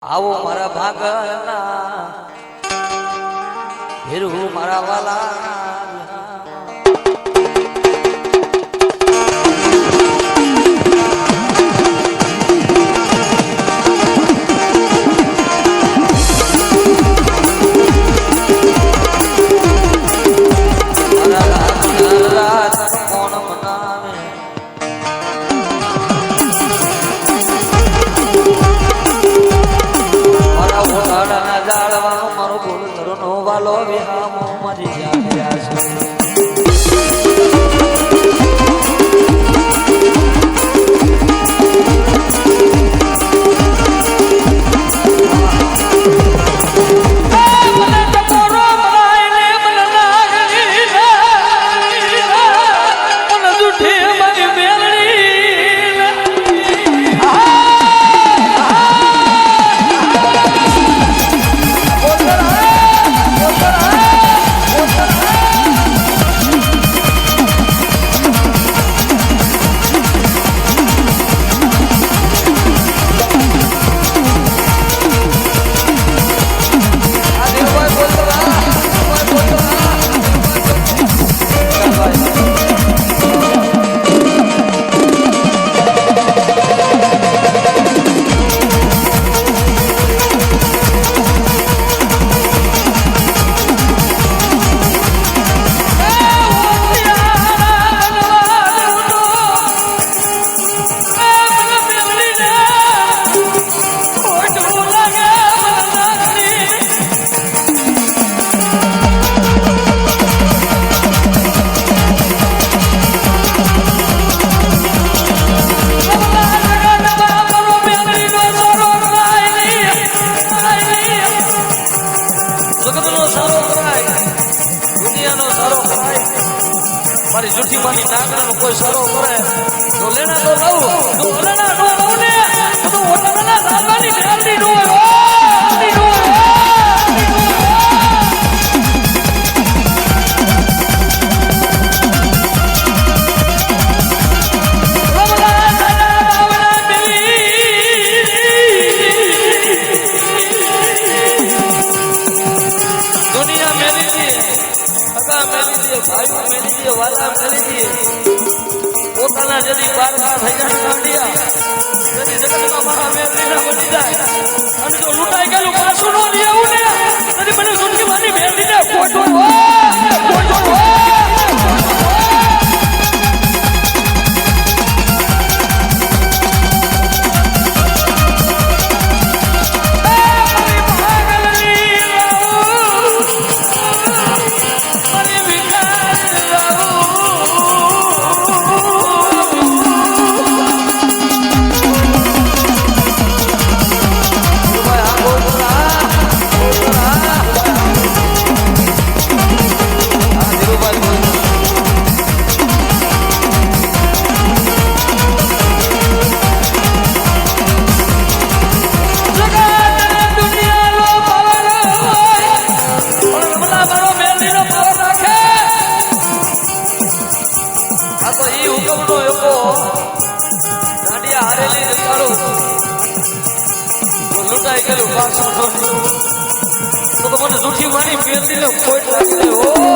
આવો મારા ભાગના હીરું મારા વાલા વાલો વિહામો મરી ગયા મારી જુઠ્ઠી માની નાગરાનો કોઈ સારો કરે તો લેણા તો લઉં તો લેણા નો લઉં ને તો ઓટના સાલવાની મેલડી નો દુનિયા મેલી દી અગા મેલી દી ભાઈ મેલી દી વાલા મેલી દી પોતાના જદી બારકા થઈ જાય કાંડિયા જદી જગતમાં મારા મેલીના બની જાય અને જો લૂંટાઈ ગયેલું પાછું નો દે એવું ને તને મને જુઠ્ઠી માની મેલીને ખોટો તો મને જુઠ્ઠી મારી મેલડીને ખોટ લાગી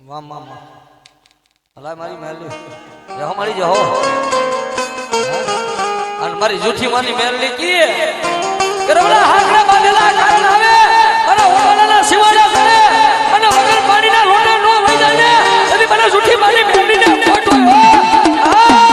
વાહ મામા અલા મારી મેલડી જહો મારી જહો અને મારી જૂઠી માની મેલડી કીએ કરવલા હાકડા બાંધેલા કારણ આવે અને ઓવાના સિવાડા કરે અને વગર પાણીના લોટા નો વઈ જાય એટલે મને જૂઠી માની મેલડીને ખોટો આ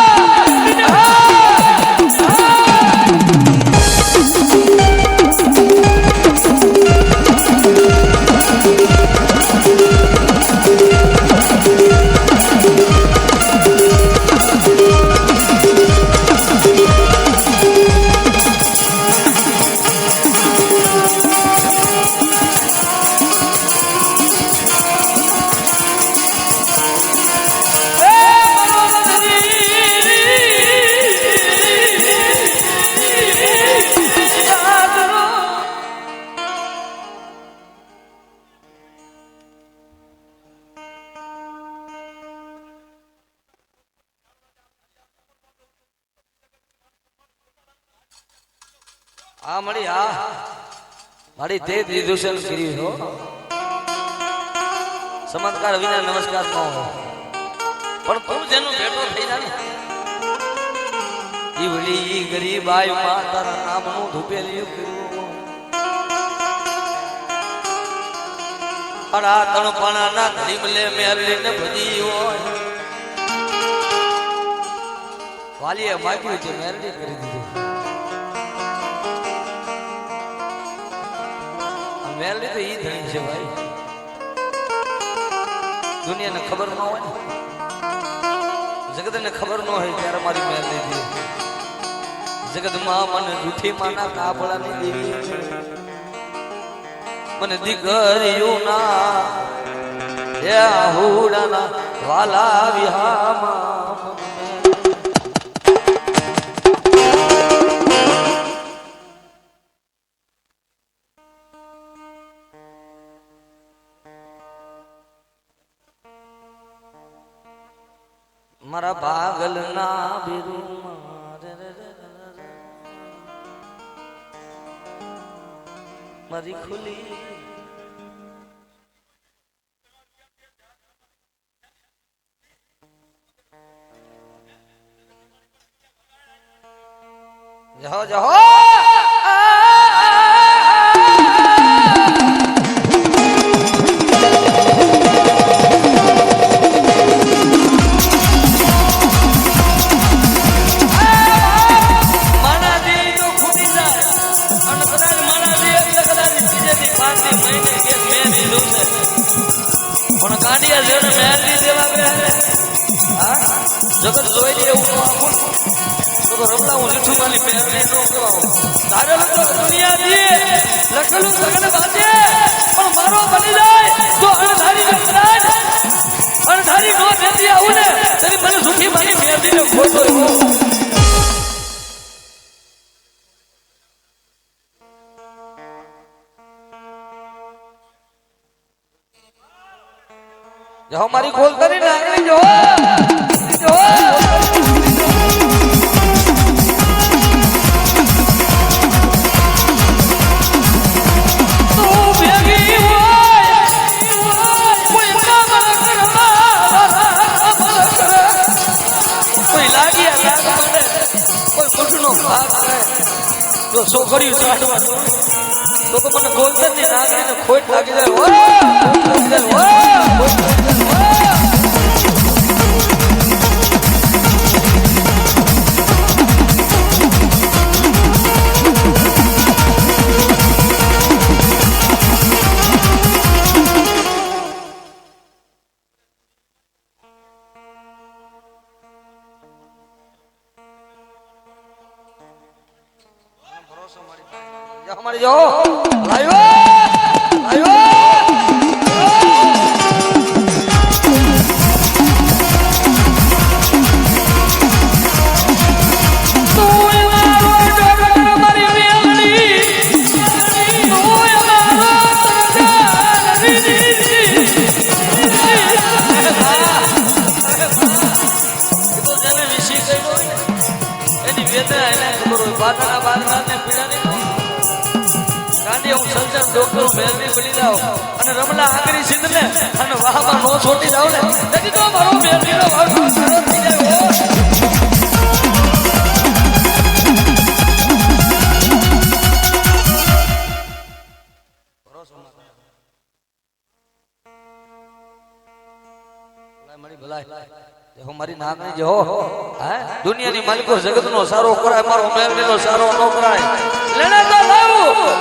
હા મળી હા મારી તે દીધું કર્યું હો ચમત્કાર વિના નમસ્કાર ન હોય પણ તું જેનું ભેટો થઈ જાય ઈવલી ગરીબાઈ માં તારા નામનું ધૂપેલિયું કર્યું અરા તણપણાના ધીમલે મેરલીને ભજી હોય વાલીએ માગ્યું છે મેરડી કરી દીધું મેરડી તો ઈ ધણી છે ભાઈ દુનિયાને ખબર ન હોય જગતને ખબર ન હોય ત્યારે મારી મેરડી દી જગતમાં મને જૂઠી માના કાપડાની દેવી મને દીકરીઓ ના હે આહુડાના વાલા વિહામાં મારા પાગલ ના બિરુમાં મારી ખુલી જાઓ જાઓ જગત જોઈ દે એવું આપું તો રમલા હું જૂઠું માની પહેરને નો કહેવાઓ તારે લખો દુનિયા દીએ લખેલું સગન વાંચે પણ મારો બની જાય તો અણધારી ન કરાય અણધારી નો દેતી આવું ને તેની મને જૂઠી માની પહેરને ખોટો જો મારી ખોલ કરીને આગળ જો જો છોકરીઓ ચાટવા તો મને બોલતા જ નહીં નાગરીને ખોટ લાગી જાય हमारे जो लाइव लाइव ડોક્ટર મેલની બની જાવ અને રમલા આંગળી સિંધને અને વાહમાં નો છોટી જાવ ને તેથી તો મારો મેલનીનો ભાવ સારો થઈ જાય મળી ભલાય જો મારી નાગણી જો હે દુનિયાની માલિકો જગતનો સારો કરાય મારો મેલનીનો સારો ન કરાય લેણે તો લાવું